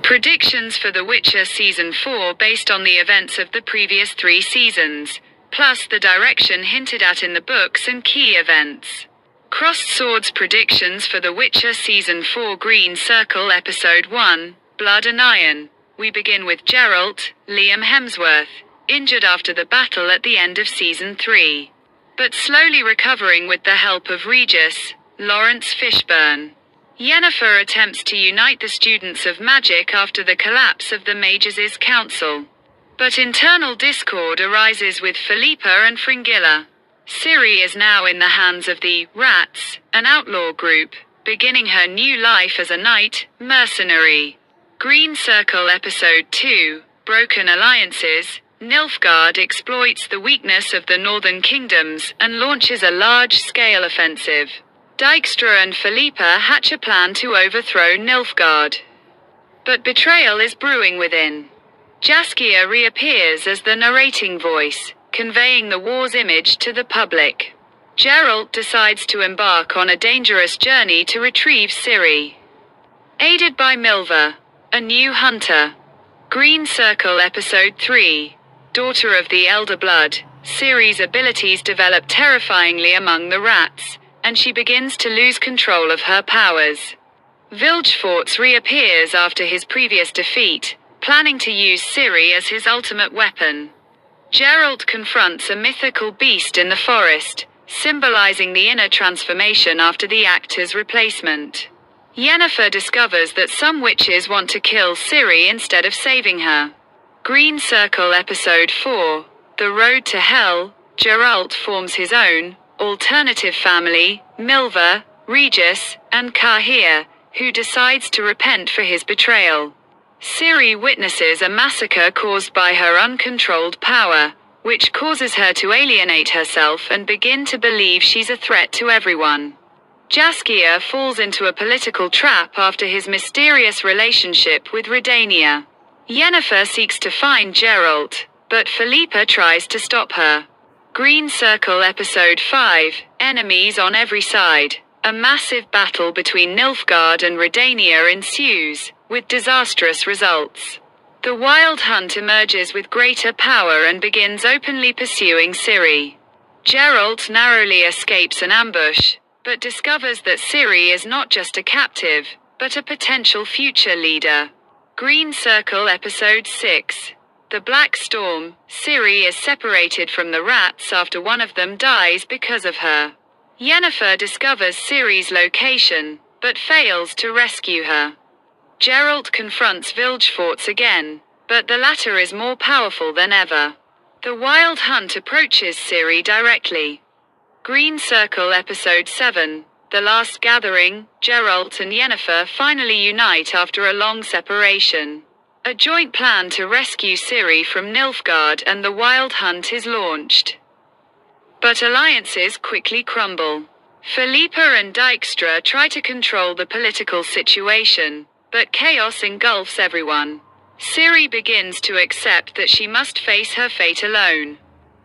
Predictions for The Witcher Season 4 based on the events of the previous 3 seasons, plus the direction hinted at in the books and key events. Crossed Swords predictions for The Witcher Season 4 Green Circle Episode 1, Blood and Iron. We begin with Geralt, Liam Hemsworth, injured after the battle at the end of Season 3. But slowly recovering with the help of Regis, Lawrence Fishburne. Yennefer attempts to unite the students of magic after the collapse of the Mages' Council. But internal discord arises with Philippa and Fringilla. Ciri is now in the hands of the Rats, an outlaw group, beginning her new life as a knight, mercenary. Green Circle Episode 2, Broken Alliances. Nilfgaard exploits the weakness of the Northern Kingdoms and launches a large-scale offensive. Dijkstra and Philippa hatch a plan to overthrow Nilfgaard. But betrayal is brewing within. Jaskia reappears as the narrating voice, conveying the war's image to the public. Geralt decides to embark on a dangerous journey to retrieve Ciri. Aided by Milva, a new hunter. Green Circle Episode 3, Daughter of the Elder Blood. Ciri's abilities develop terrifyingly among the rats, and she begins to lose control of her powers. Vilgefortz reappears after his previous defeat, planning to use Ciri as his ultimate weapon. Geralt confronts a mythical beast in the forest, symbolizing the inner transformation after the actor's replacement. Yennefer discovers that some witches want to kill Ciri instead of saving her. Green Circle Episode 4, The Road to Hell. Geralt forms his own alternative family, Milva, Regis, and Kahir, who decides to repent for his betrayal. Ciri witnesses a massacre caused by her uncontrolled power, which causes her to alienate herself and begin to believe she's a threat to everyone. Jaskia falls into a political trap after his mysterious relationship with Redania. Yennefer seeks to find Geralt, but Philippa tries to stop her. Green Circle Episode 5, Enemies on Every Side. A massive battle between Nilfgaard and Redania ensues, with disastrous results. The Wild Hunt emerges with greater power and begins openly pursuing Ciri. Geralt narrowly escapes an ambush, but discovers that Ciri is not just a captive, but a potential future leader. Green Circle Episode 6, The Black Storm. Ciri is separated from the rats after one of them dies because of her. Yennefer discovers Ciri's location, but fails to rescue her. Geralt confronts Vilgefortz again, but the latter is more powerful than ever. The Wild Hunt approaches Ciri directly. Green Circle Episode 7, The Last Gathering. Geralt and Yennefer finally unite after a long separation. A joint plan to rescue Ciri from Nilfgaard and the Wild Hunt is launched. But alliances quickly crumble. Philippa and Dijkstra try to control the political situation, but chaos engulfs everyone. Ciri begins to accept that she must face her fate alone.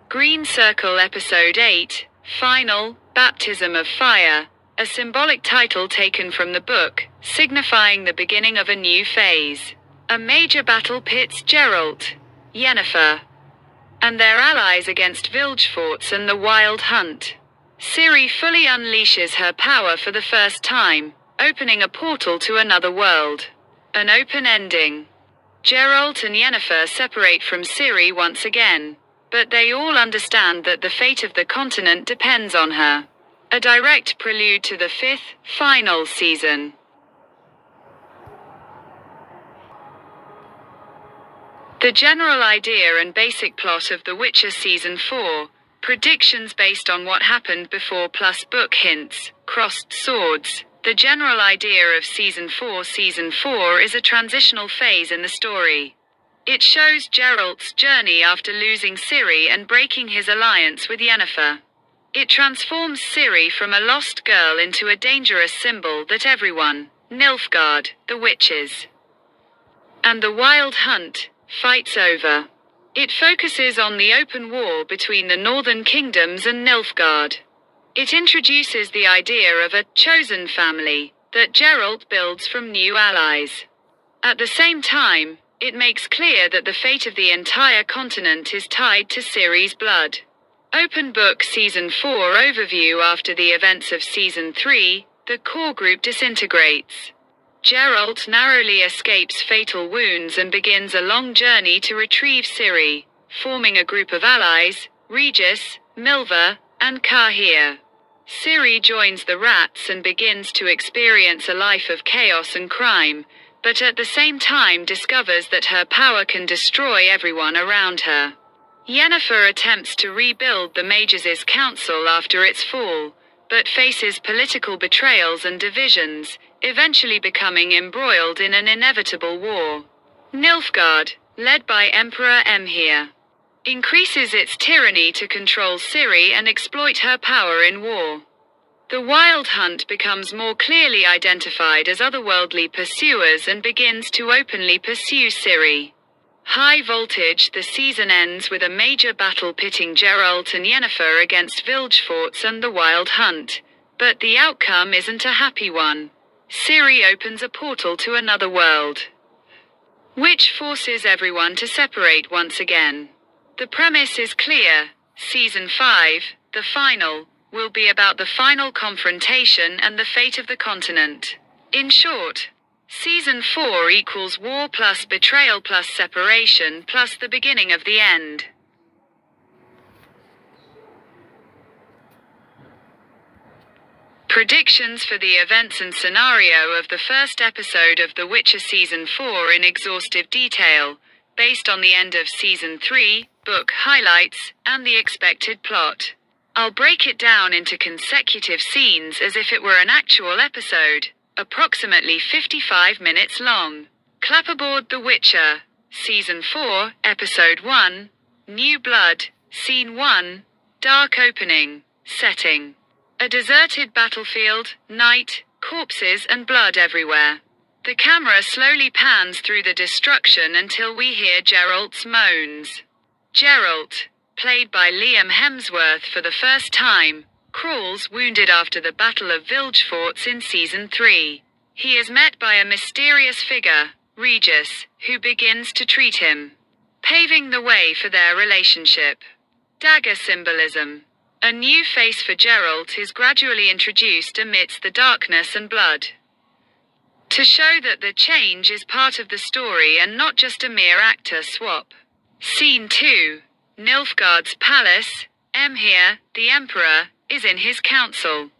Green Circle Episode 8, Final, Baptism of Fire. A symbolic title taken from the book, signifying the beginning of a new phase. A major battle pits Geralt, Yennefer, and their allies against Vilgefortz and the Wild Hunt. Ciri fully unleashes her power for the first time, opening a portal to another world. An open ending. Geralt and Yennefer separate from Ciri once again, but they all understand that the fate of the continent depends on her. A direct prelude to the 5th, final season. The general idea and basic plot of The Witcher Season 4, predictions based on what happened before plus book hints, Crossed Swords. The general idea of Season 4 is a transitional phase in the story. It shows Geralt's journey after losing Ciri and breaking his alliance with Yennefer. It transforms Ciri from a lost girl into a dangerous symbol that everyone, Nilfgaard, the witches, and the Wild Hunt, fights over. It focuses on the open war between the Northern Kingdoms and Nilfgaard. It introduces the idea of a chosen family that Geralt builds from new allies. At the same time, it makes clear that the fate of the entire continent is tied to Ciri's blood. Open Book Season 4 Overview. After the events of Season 3, the core group disintegrates. Geralt narrowly escapes fatal wounds and begins a long journey to retrieve Ciri, forming a group of allies, Regis, Milva, and Kahir. Ciri joins the rats and begins to experience a life of chaos and crime, but at the same time discovers that her power can destroy everyone around her. Yennefer attempts to rebuild the Mages' Council after its fall, but faces political betrayals and divisions, eventually becoming embroiled in an inevitable war. Nilfgaard, led by Emperor Emhyr, increases its tyranny to control Ciri and exploit her power in war. The Wild Hunt becomes more clearly identified as otherworldly pursuers and begins to openly pursue Ciri. High Voltage. The season ends with a major battle pitting Geralt and Yennefer against Vilgefortz and the Wild Hunt, but the outcome isn't a happy one. Ciri opens a portal to another world, which forces everyone to separate once again. The premise is clear. Season 5, the final, will be about the final confrontation and the fate of the continent. In short, Season 4 equals war plus betrayal plus separation plus the beginning of the end. Predictions for the events and scenario of the first episode of The Witcher Season 4 in exhaustive detail, based on the end of Season 3, book highlights, and the expected plot. I'll break it down into consecutive scenes as if it were an actual episode, approximately 55 minutes long. Clapperboard. The Witcher, Season 4, Episode 1, New Blood, Scene 1, Dark Opening, Setting. A deserted battlefield, night, corpses and blood everywhere. The camera slowly pans through the destruction until we hear Geralt's moans. Geralt, played by Liam Hemsworth for the first time, crawls wounded after the Battle of Vilgefortz in Season 3. He is met by a mysterious figure, Regis, who begins to treat him, paving the way for their relationship. Dagger symbolism. A new face for Geralt is gradually introduced amidst the darkness and blood, to show that the change is part of the story and not just a mere actor swap. Scene 2. Nilfgaard's palace. Emhyr, the Emperor, is in his council,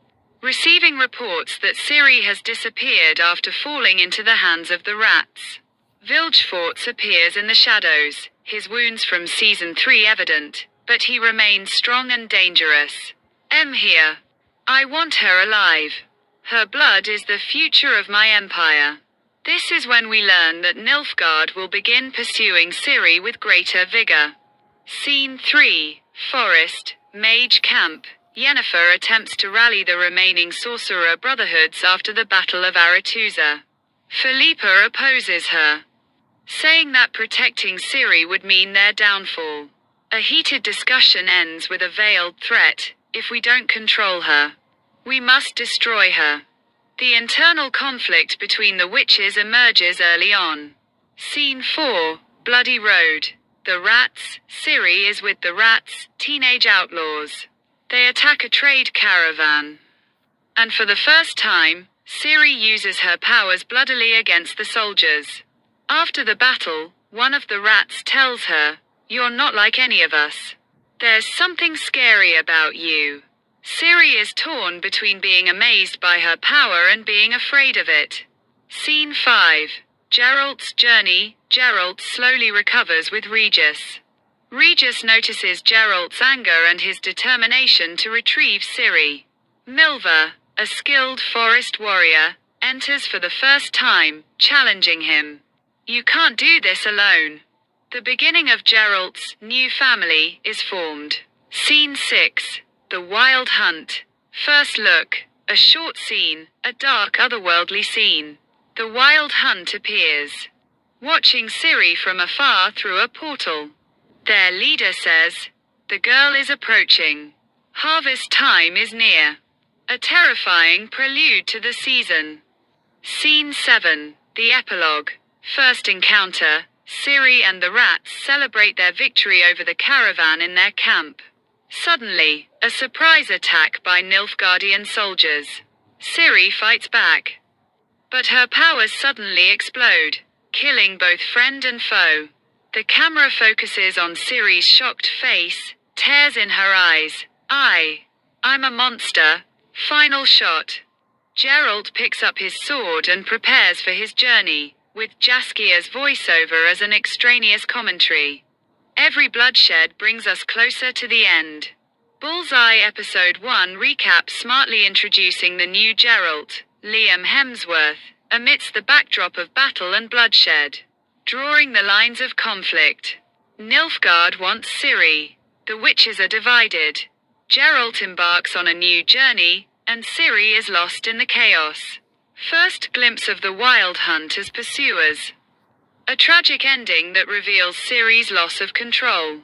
receiving reports that Ciri has disappeared after falling into the hands of the rats. Vilgefortz appears in the shadows, his wounds from Season 3 evident, but he remains strong and dangerous. Emhyr. I want her alive. Her blood is the future of my empire. This is when we learn that Nilfgaard will begin pursuing Ciri with greater vigor. Scene 3. Forest, Mage Camp. Yennefer attempts to rally the remaining sorcerer brotherhoods after the Battle of Aretuza. Philippa opposes her, saying that protecting Ciri would mean their downfall. A heated discussion ends with a veiled threat: if we don't control her, we must destroy her. The internal conflict between the witches emerges early on. Scene 4. Bloody Road. The rats. Ciri is with the rats, teenage outlaws. They attack a trade caravan, and for the first time, Ciri uses her powers bloodily against the soldiers. After the battle, one of the rats tells her, "You're not like any of us. There's something scary about you." Ciri is torn between being amazed by her power and being afraid of it. Scene 5. Geralt's journey. Geralt slowly recovers with Regis. Regis notices Geralt's anger and his determination to retrieve Ciri. Milva, a skilled forest warrior, enters for the first time, challenging him. You can't do this alone. The beginning of Geralt's new family is formed. Scene 6. The Wild Hunt. First look. A short scene, a dark otherworldly scene. The Wild Hunt appears, watching Ciri from afar through a portal. Their leader says, "The girl is approaching. Harvest time is near." A terrifying prelude to the season. Scene 7. The Epilogue. First encounter, Ciri and the rats celebrate their victory over the caravan in their camp. Suddenly, a surprise attack by Nilfgaardian soldiers. Ciri fights back. But her powers suddenly explode, killing both friend and foe. The camera focuses on Ciri's shocked face, tears in her eyes. I'm a monster. Final shot. Geralt picks up his sword and prepares for his journey, with Jaskia's voiceover as an extraneous commentary. Every bloodshed brings us closer to the end. Bullseye Episode 1 recap smartly introducing the new Geralt, Liam Hemsworth, amidst the backdrop of battle and bloodshed. Drawing the lines of conflict. Nilfgaard wants Ciri. The witches are divided. Geralt embarks on a new journey, and Ciri is lost in the chaos. First glimpse of the Wild Hunt as pursuers. A tragic ending that reveals Ciri's loss of control.